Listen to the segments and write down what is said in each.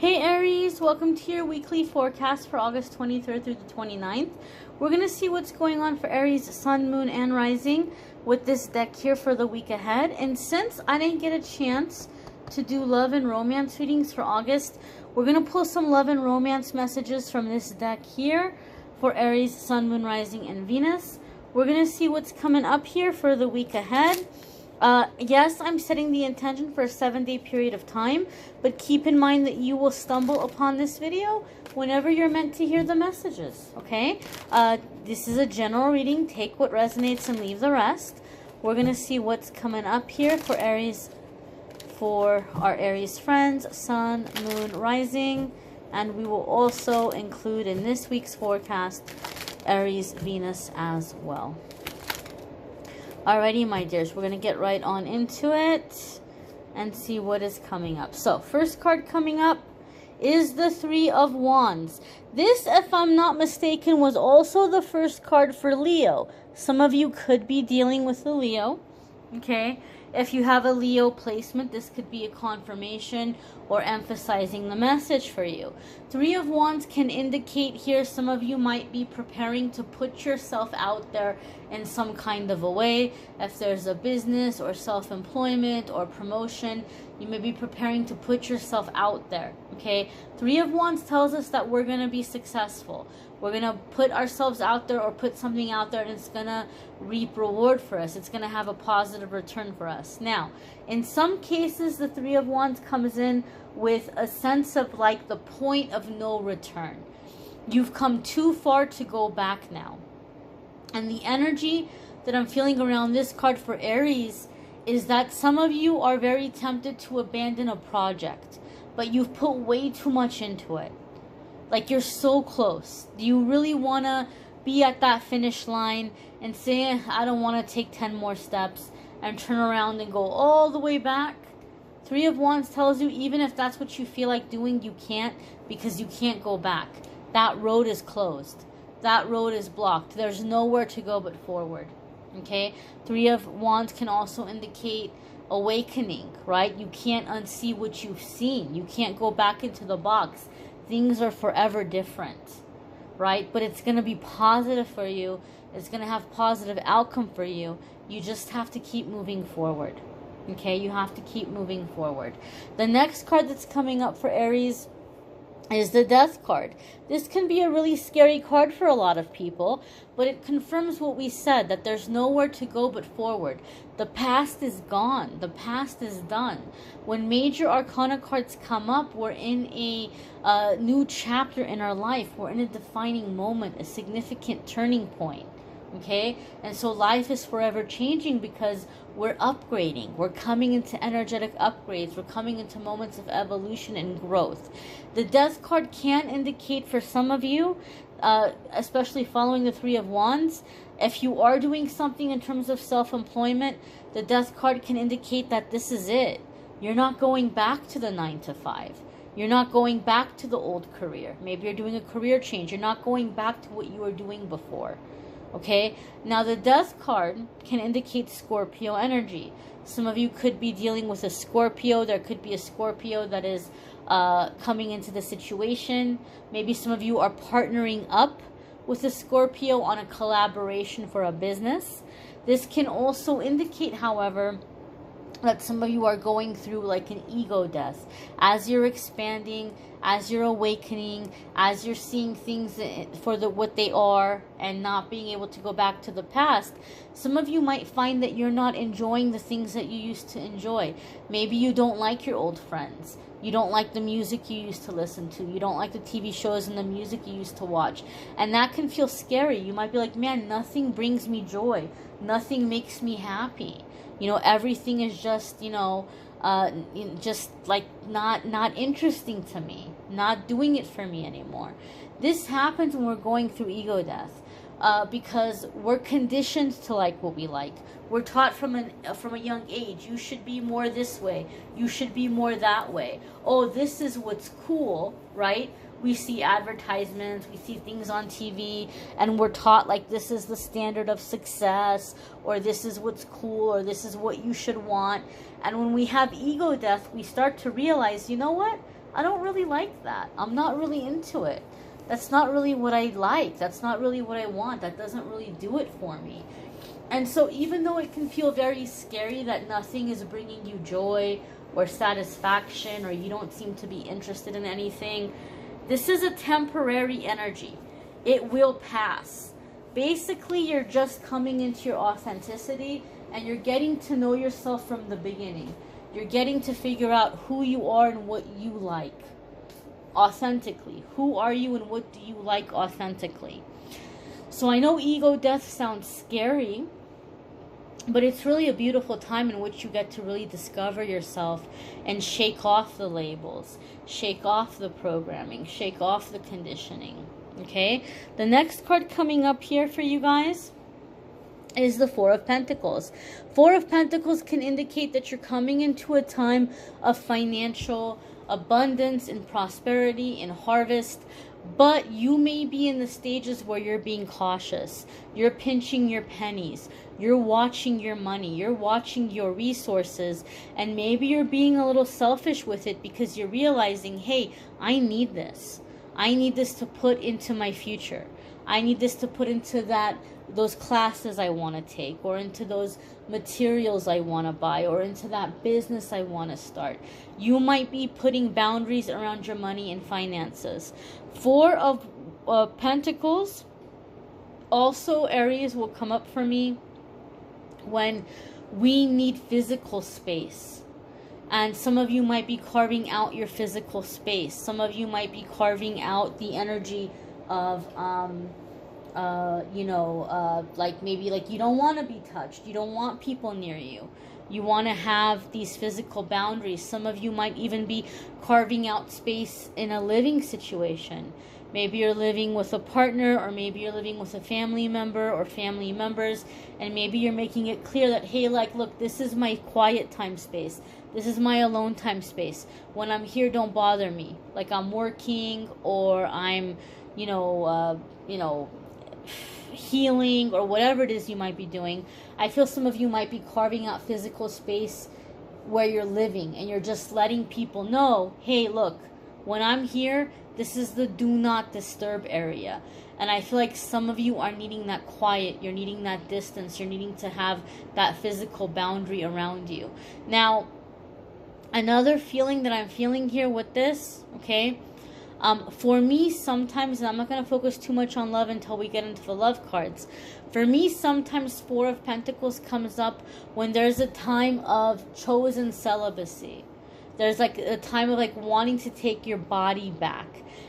Hey Aries, welcome to your weekly forecast for August 23rd through the 29th. We're going to see what's going on for Aries, Sun, Moon, and Rising with this deck here for the week ahead. And since I didn't get a chance to do love and romance readings for August, we're going to pull some love and romance messages from this deck here for Aries, Sun, Moon, Rising, and Venus. We're going to see what's coming up here for the week ahead. Yes, I'm setting the intention for a 7-day period of time, but keep in mind that you will stumble upon this video whenever you're meant to hear the messages, okay? This is a general reading. Take what resonates and leave the rest. We're going to see what's coming up here for Aries, for our Aries friends, Sun, Moon, Rising, and we will also include in this week's forecast Aries, Venus as well. Alrighty, my dears, we're going to get right on into it and see what is coming up. So, first card coming up is the Three of Wands. This, if I'm not mistaken, was also the first card for Leo. Some of you could be dealing with a Leo, okay? If you have a Leo placement, this could be a confirmation or emphasizing the message for you. Three of Wands can indicate here some of you might be preparing to put yourself out there in some kind of a way. If there's a business or self-employment or promotion, you may be preparing to put yourself out there, okay? Three of Wands tells us that we're going to be successful. We're going to put ourselves out there or put something out there and it's going to reap reward for us. It's going to have a positive return for us. Now, in some cases, the Three of Wands comes in with a sense of like the point of no return. You've come too far to go back now. And the energy that I'm feeling around this card for Aries is that some of you are very tempted to abandon a project, but you've put way too much into it. Like you're so close. Do you really want to be at that finish line and say, I don't want to take 10 more steps and turn around and go all the way back? Three of Wands tells you even if that's what you feel like doing, you can't, because you can't go back. That road is closed. That road is blocked. There's nowhere to go but forward. Okay? Three of Wands can also indicate awakening, right? You can't unsee what you've seen. You can't go back into the box. Things are forever different, right? But it's going to be positive for you. It's going to have positive outcome for you. You just have to keep moving forward. Okay? You have to keep moving forward. The next card that's coming up for Aries is the Death card. This can be a really scary card for a lot of people, but it confirms what we said, that there's nowhere to go but forward. The past is gone. The past is done. When major arcana cards come up, we're in a new chapter in our life. We're in a defining moment, a significant turning point. Okay? And so life is forever changing because we're upgrading. We're coming into energetic upgrades. We're coming into moments of evolution and growth. The Death card can indicate for some of you, especially following the Three of Wands, if you are doing something in terms of self-employment, the Death card can indicate that this is it. You're not going back to the 9 to 5. You're not going back to the old career. Maybe you're doing a career change. You're not going back to what you were doing before. Okay, now the Death card can indicate Scorpio energy. Some of you could be dealing with a Scorpio. There could be a Scorpio that is coming into the situation. Maybe some of you are partnering up with a Scorpio on a collaboration for a business. This can also indicate, however, that some of you are going through like an ego death. As you're expanding, as you're awakening, as you're seeing things for what they are and not being able to go back to the past, some of you might find that you're not enjoying the things that you used to enjoy. Maybe you don't like your old friends. You don't like the music you used to listen to. You don't like the TV shows and the music you used to watch. And that can feel scary. You might be like, man, nothing brings me joy. Nothing makes me happy. You know, everything is just, just like not interesting to me, not doing it for me anymore. This happens when we're going through ego death, because we're conditioned to like what we like. We're taught from a young age, you should be more this way, you should be more that way. Oh, this is what's cool, right? We see advertisements, we see things on TV, and we're taught like this is the standard of success, or this is what's cool, or this is what you should want. And when we have ego death, we start to realize, you know what? I don't really like that. I'm not really into it. That's not really what I like. That's not really what I want. That doesn't really do it for me. And so even though it can feel very scary that nothing is bringing you joy or satisfaction, or you don't seem to be interested in anything, this is a temporary energy. It will pass. Basically, you're just coming into your authenticity and you're getting to know yourself from the beginning. You're getting to figure out who you are and what you like authentically. Who are you and what do you like authentically? So I know ego death sounds scary, but it's really a beautiful time in which you get to really discover yourself and shake off the labels, shake off the programming, shake off the conditioning. Okay? The next card coming up here for you guys is the Four of Pentacles. Four of Pentacles can indicate that you're coming into a time of financial abundance and prosperity and harvest, but you may be in the stages where you're being cautious. You're pinching your pennies. You're watching your money. You're watching your resources. And maybe you're being a little selfish with it because you're realizing, hey, I need this. I need this to put into my future. I need this to put into those classes I want to take, or into those materials I want to buy, or into that business I want to start. You might be putting boundaries around your money and finances. Four of Pentacles, also Aries, will come up for me when we need physical space. And some of you might be carving out your physical space. Some of you might be carving out the energy of like maybe like you don't want to be touched. You don't want people near you. You want to have these physical boundaries. Some of you might even be carving out space in a living situation. Maybe you're living with a partner, or maybe you're living with a family member or family members, and maybe you're making it clear that, hey, like, look, this is my quiet time space. This is my alone time space. When I'm here, don't bother me. Like I'm working, or I'm, healing, or whatever it is you might be doing. I feel some of you might be carving out physical space where you're living, and you're just letting people know, hey, look, when I'm here, this is the do not disturb area. And I feel like some of you are needing that quiet. You're needing that distance. You're needing to have that physical boundary around you. Now, another feeling that I'm feeling here with this, okay, for me sometimes, and I'm not going to focus too much on love until we get into the love cards. For me, sometimes Four of Pentacles comes up when there's a time of chosen celibacy. There's like a time of like wanting to take your body back.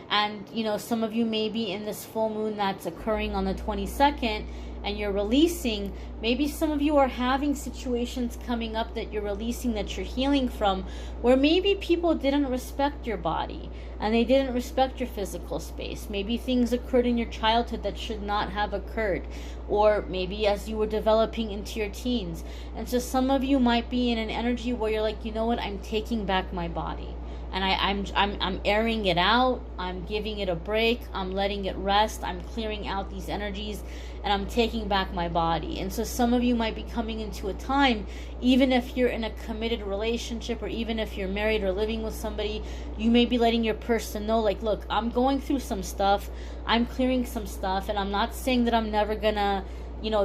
And, some of you may be in this full moon that's occurring on the 22nd, and you're releasing. Maybe some of you are having situations coming up that you're releasing, that you're healing from, where maybe people didn't respect your body and they didn't respect your physical space. Maybe things occurred in your childhood that should not have occurred, or maybe as you were developing into your teens. And so some of you might be in an energy where you're like, you know what, I'm taking back my body. And I'm airing it out. I'm giving it a break. I'm letting it rest. I'm clearing out these energies, and I'm taking back my body. And so some of you might be coming into a time, even if you're in a committed relationship, or even if you're married or living with somebody, you may be letting your person know, like, look, I'm going through some stuff. I'm clearing some stuff, and I'm not saying that I'm never gonna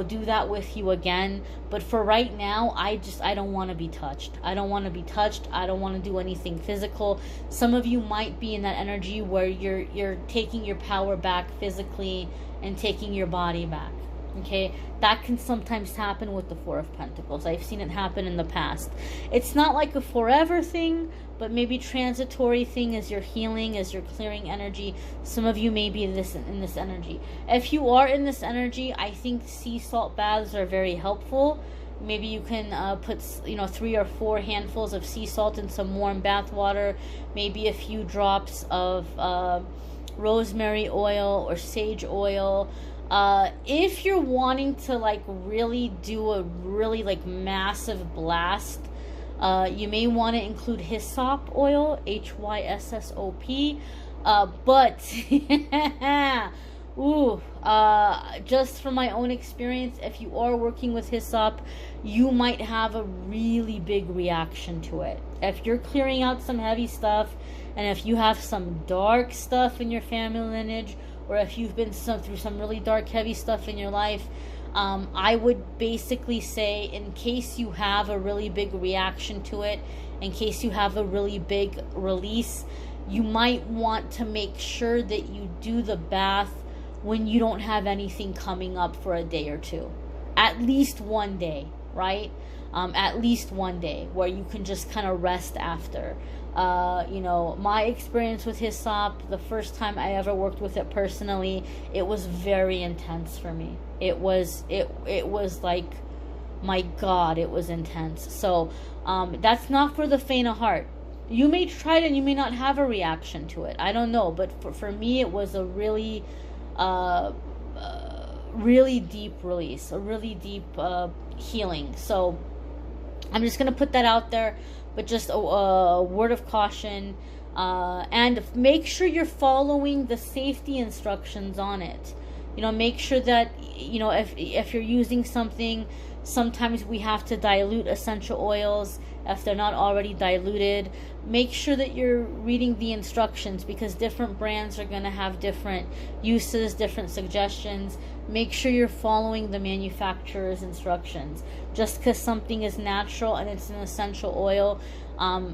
do that with you again. But for right now, I don't want to be touched. I don't want to be touched. I don't want to do anything physical. Some of you might be in that energy where you're taking your power back physically and taking your body back. Okay, that can sometimes happen with the Four of Pentacles. I've seen it happen in the past. It's not like a forever thing, but maybe transitory thing as you're healing, as you're clearing energy. Some of you may be in this energy. If you are in this energy, I think sea salt baths are very helpful. Maybe you can put 3 or 4 handfuls of sea salt in some warm bath water. Maybe a few drops of rosemary oil or sage oil. If you're wanting to like really do a really like massive blast, you may want to include hyssop oil, HYSSOP. But Ooh, just from my own experience, if you are working with hyssop, you might have a really big reaction to it. If you're clearing out some heavy stuff, and if you have some dark stuff in your family lineage, or if you've been through some really dark, heavy stuff in your life, I would basically say, in case you have a really big reaction to it, in case you have a really big release, you might want to make sure that you do the bath when you don't have anything coming up for a day or two. At least one day, right? At least one day where you can just kind of rest after. You know, my experience with hyssop, the first time I ever worked with it personally, it was very intense for me. It was like, my God, it was intense. So that's not for the faint of heart. You may try it and you may not have a reaction to it. I don't know, but for me, it was a really really deep release, a really deep healing. So I'm just gonna put that out there, but just a word of caution, and make sure you're following the safety instructions on it. You know, make sure that, you know, if you're using something, sometimes we have to dilute essential oils if they're not already diluted. Make sure that you're reading the instructions, because different brands are going to have different uses, different suggestions. Make sure you're following the manufacturer's instructions. Just because something is natural and it's an essential oil,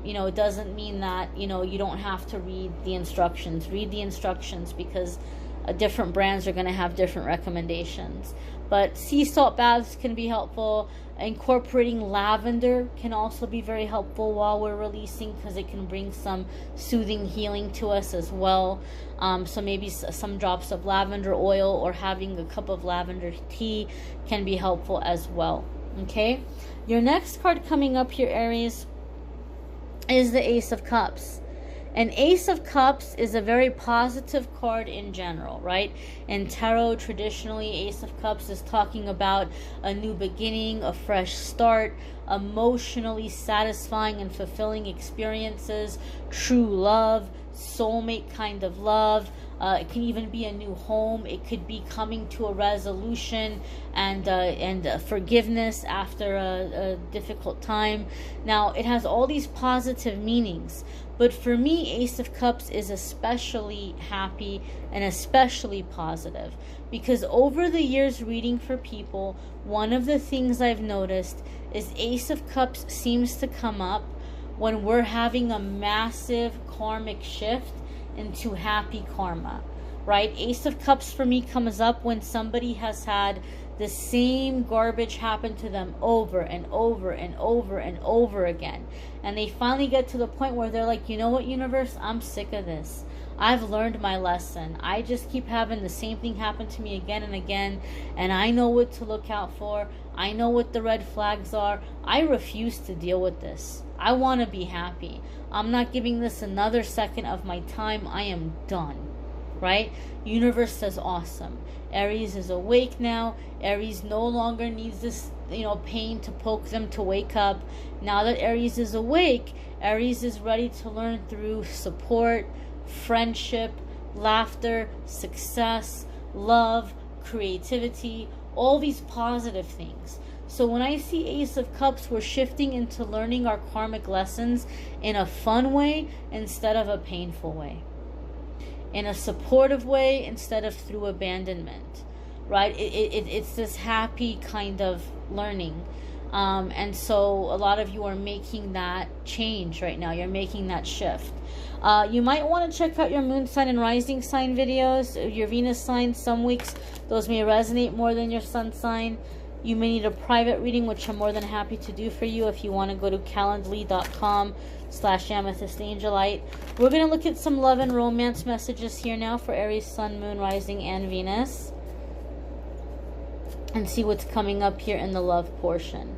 you know, it doesn't mean that, you know, you don't have to read the instructions. Read the instructions, because different brands are going to have different recommendations. But sea salt baths can be helpful. Incorporating lavender can also be very helpful while we're releasing, because it can bring some soothing healing to us as well. So maybe some drops of lavender oil or having a cup of lavender tea can be helpful as well. Okay, your next card coming up here, Aries, is the Ace of Cups. An Ace of Cups is a very positive card in general, right? In tarot, traditionally, Ace of Cups is talking about a new beginning, a fresh start, emotionally satisfying and fulfilling experiences, true love, soulmate kind of love. It can even be a new home. It could be coming to a resolution and forgiveness after a difficult time. Now, it has all these positive meanings. But for me, Ace of Cups is especially happy and especially positive, because over the years reading for people, one of the things I've noticed is Ace of Cups seems to come up when we're having a massive karmic shift into happy karma, right? Ace of Cups for me comes up when somebody has had the same garbage happen to them over and over and over and over again. And they finally get to the point where they're like, you know what, universe, I'm sick of this. I've learned my lesson. I just keep having the same thing happen to me again and again. And I know what to look out for. I know what the red flags are. I refuse to deal with this. I want to be happy. I'm not giving this another second of my time. I am done. Right? Universe says awesome. Aries is awake now. Aries no longer needs this, pain to poke them to wake up. Now that Aries is awake, Aries is ready to learn through support, friendship, laughter, success, love, creativity, all these positive things. So when I see Ace of Cups, we're shifting into learning our karmic lessons in a fun way instead of a painful way. In a supportive way instead of through abandonment, right? It's this happy kind of learning. And so a lot of you are making that change right now. You're making that shift. You might want to check out your moon sign and rising sign videos. Your Venus sign, some weeks those may resonate more than your sun sign. You may need a private reading, which I'm more than happy to do for you if you want to go to calendly.com/amethystangelite. We're going to look at some love and romance messages here now for Aries, Sun, Moon, Rising, and Venus. And see what's coming up here in the love portion.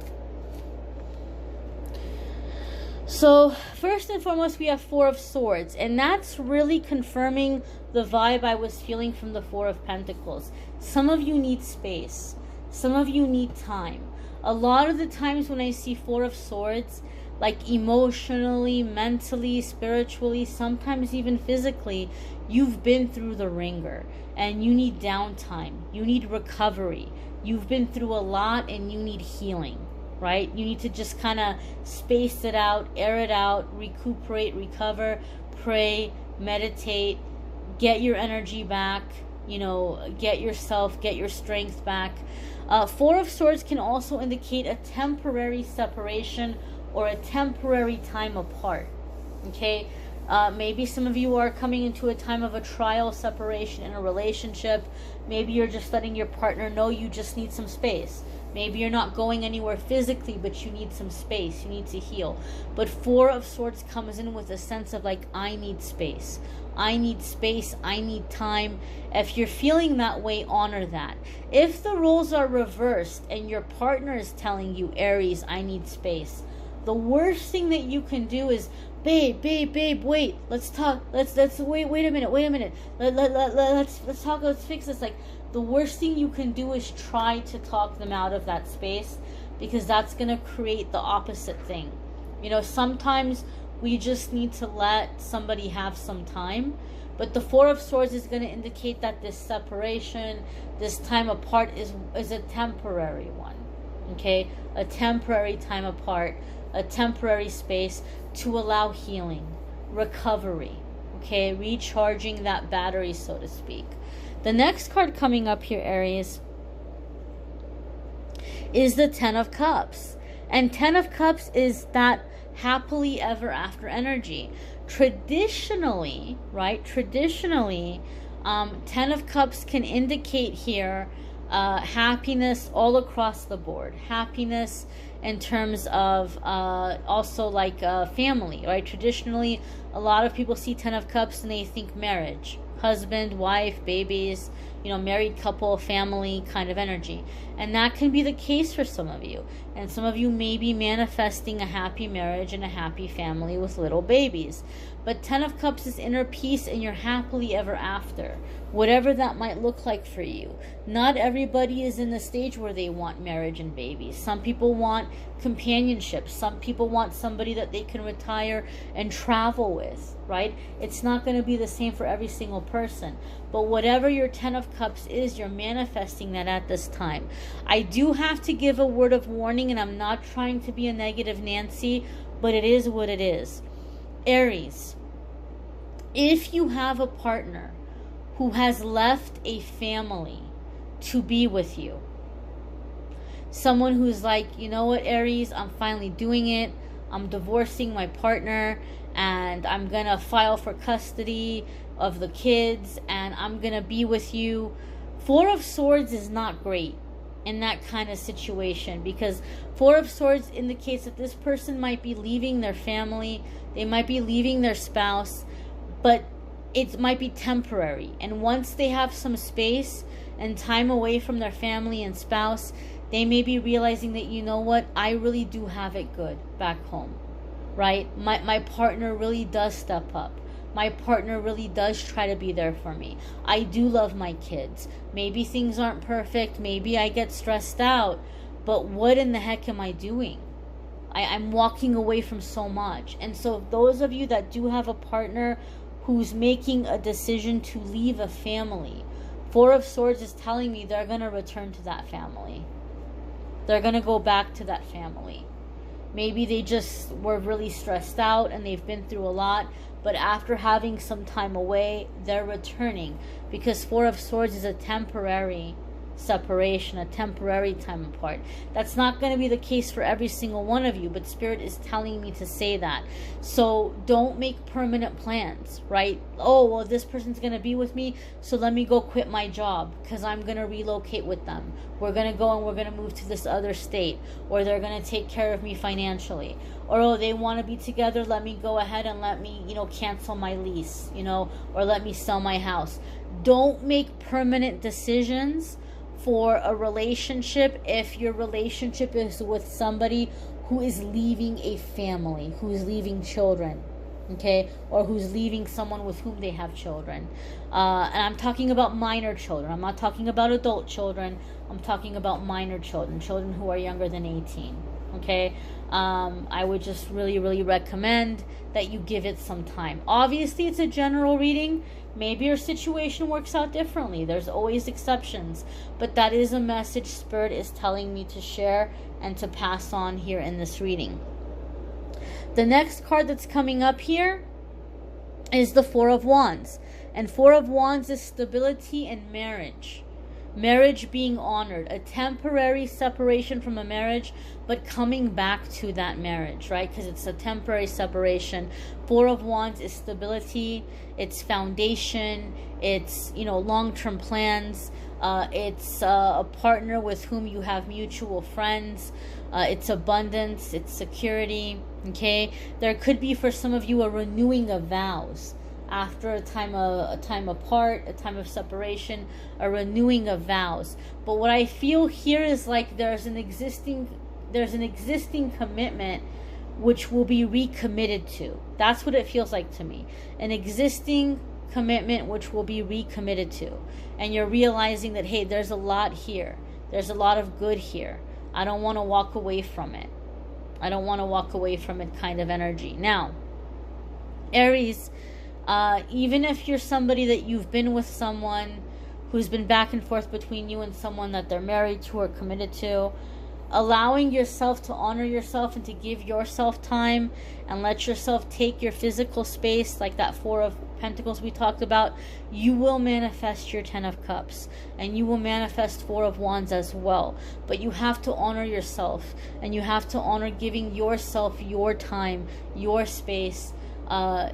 So, first and foremost, we have Four of Swords. And that's really confirming the vibe I was feeling from the Four of Pentacles. Some of you need space. Some of you need time. A lot of the times when I see Four of Swords, like emotionally, mentally, spiritually, sometimes even physically, you've been through the ringer and you need downtime. You need recovery. You've been through a lot and you need healing, right? You need to just kind of space it out, air it out, recuperate, recover, pray, meditate, get your energy back, get your strength back. Four of Swords can also indicate a temporary separation or a temporary time apart. Okay? Maybe some of you are coming into a time of a trial separation in a relationship. Maybe you're just letting your partner know you just need some space. Maybe you're not going anywhere physically, but you need some space. You need to heal. But Four of Swords comes in with a sense of like, I need space. I need space. I need time. If you're feeling that way, honor that. If the roles are reversed and your partner is telling you, Aries, I need space, the worst thing that you can do is, babe, wait, let's talk. Let's wait a minute. Let's talk. Let's fix this. Like, the worst thing you can do is try to talk them out of that space, because that's going to create the opposite thing. Sometimes we just need to let somebody have some time. But the Four of Swords is going to indicate that this separation, this time apart is a temporary one. Okay? A temporary time apart, a temporary space to allow healing, recovery. Okay? Recharging that battery, so to speak. The next card coming up here, Aries, is the Ten of Cups. And Ten of Cups is that happily ever after energy. Traditionally, right? Ten of Cups can indicate here happiness all across the board. Happiness in terms of also like family, right? Traditionally, a lot of people see Ten of Cups and they think marriage. Husband, wife, babies, married couple, family kind of energy. And that can be the case for some of you. And some of you may be manifesting a happy marriage and a happy family with little babies. But Ten of Cups is inner peace and you're happily ever after. Whatever that might look like for you. Not everybody is in the stage where they want marriage and babies. Some people want companionship. Some people want somebody that they can retire and travel with, right? It's not going to be the same for every single person. But whatever your Ten of Cups is, you're manifesting that at this time. I do have to give a word of warning, and I'm not trying to be a negative Nancy, but it is what it is. Aries, if you have a partner who has left a family to be with you, someone who's like, you know what, Aries, I'm finally doing it. I'm divorcing my partner and I'm going to file for custody of the kids and I'm going to be with you. Four of Swords is not great in that kind of situation, because Four of Swords indicates that this person might be leaving their family. They might be leaving their spouse, but it might be temporary. And once they have some space and time away from their family and spouse, they may be realizing that, you know what, I really do have it good back home, right? My partner really does step up. My partner really does try to be there for me. I do love my kids. Maybe things aren't perfect. Maybe I get stressed out. But what in the heck am I doing? I'm walking away from so much. And so those of you that do have a partner who's making a decision to leave a family, Four of Swords is telling me they're going to return to that family. They're going to go back to that family. Maybe they just were really stressed out and they've been through a lot, but after having some time away, they're returning, because Four of Swords is a temporary separation, a temporary time apart. That's not going to be the case for every single one of you, but Spirit is telling me to say that. So don't make permanent plans, right? Oh, well, this person's going to be with me, so let me go quit my job because I'm going to relocate with them. We're going to go and we're going to move to this other state, or they're going to take care of me financially. Or, oh, they want to be together, let me go ahead and let me, cancel my lease, or let me sell my house. Don't make permanent decisions for a relationship if your relationship is with somebody who is leaving a family, who's leaving children, okay, or who's leaving someone with whom they have children. And I'm talking about minor children. I'm not talking about adult children. I'm talking about minor children, children who are younger than 18, okay? I would just really, really recommend that you give it some time. Obviously, it's a general reading. Maybe your situation works out differently. There's always exceptions. But that is a message Spirit is telling me to share and to pass on here in this reading. The next card that's coming up here is the Four of Wands. And Four of Wands is stability and marriage. Marriage being honored. A temporary separation from a marriage, but coming back to that marriage, right? Because it's a temporary separation. Four of Wands is stability. It's foundation. It's, long-term plans. It's a partner with whom you have mutual friends. It's abundance. It's security. Okay? There could be, for some of you, a renewing of vows. After a time apart, a time of separation, a renewing of vows. But what I feel here is like there's an existing commitment which will be recommitted to. That's what it feels like to me. An existing commitment which will be recommitted to. And you're realizing that, hey, there's a lot here. There's a lot of good here. I don't want to walk away from it. I don't want to walk away from it kind of energy. Now, Aries, even if you're somebody that you've been with someone who's been back and forth between you and someone that they're married to or committed to, allowing yourself to honor yourself and to give yourself time and let yourself take your physical space, like that Four of Pentacles we talked about, you will manifest your Ten of Cups and you will manifest Four of Wands as well. But you have to honor yourself and you have to honor giving yourself your time, your space, having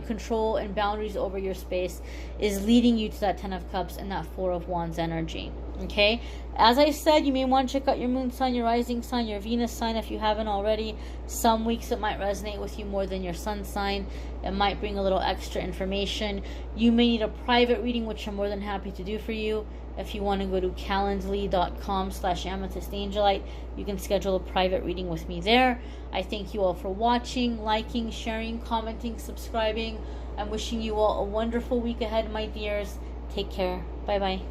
control and boundaries over your space is leading you to that Ten of Cups and that Four of Wands energy. Okay, as I said, you may want to check out your moon sign, your rising sign, your Venus sign if you haven't already. Some weeks it might resonate with you more than your sun sign. It might bring a little extra information. You may need a private reading, which I'm more than happy to do for you. If you want to go to calendly.com/amethystangelite, you can schedule a private reading with me there. I thank you all for watching, liking, sharing, commenting, subscribing. I'm wishing you all a wonderful week ahead, my dears. Take care. Bye-bye.